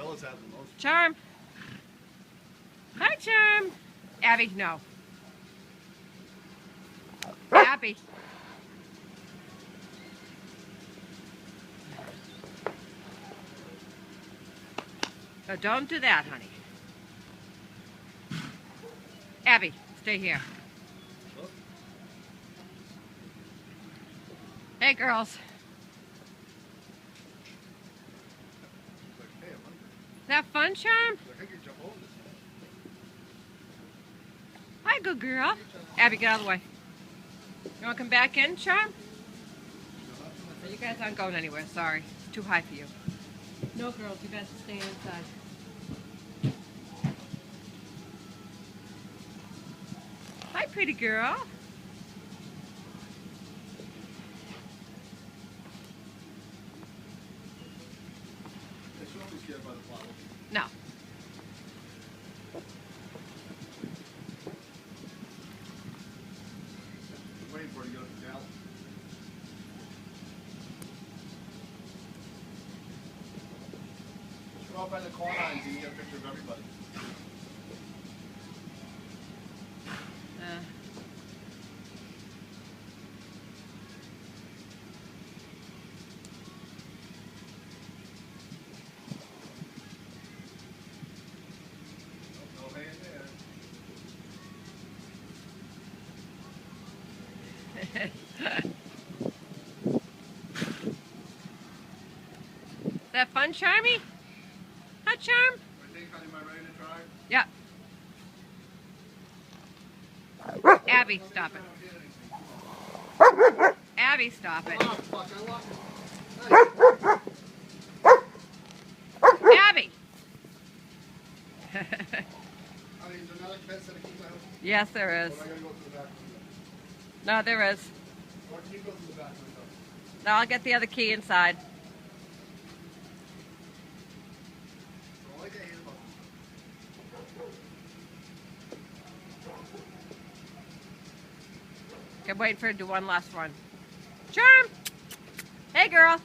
Bella's had the most. Charm. Hi, Charm. Abby, no. Abby. No, don't do that, honey. Abby, stay here. Hey, girls. Is that fun, Charm? Hi, good girl. Abby, get out of the way. You want to come back in, Charm? No, you guys aren't going anywhere. Sorry. It's too high for you. No, girls. You guys are staying inside. Hi, pretty girl. No. Waiting for her to go to the galley. Just go out by the car lines and you get a picture of everybody. No hay in there. Is that fun, Charmy? Huh, Charm? I think, honey, am I ready to try? Yeah. Abby, stop it. Abby, stop it. Oh, fuck, I lost it. Abby! Honey, is there another fence that I keep my house? Yes, there is. Or am I going to go through the back window? No, there is. Or can you go through the back window? No, I'll get the other key inside. So I like a hand button. I'm waiting for her to do one last one. Charm! Hey, girl.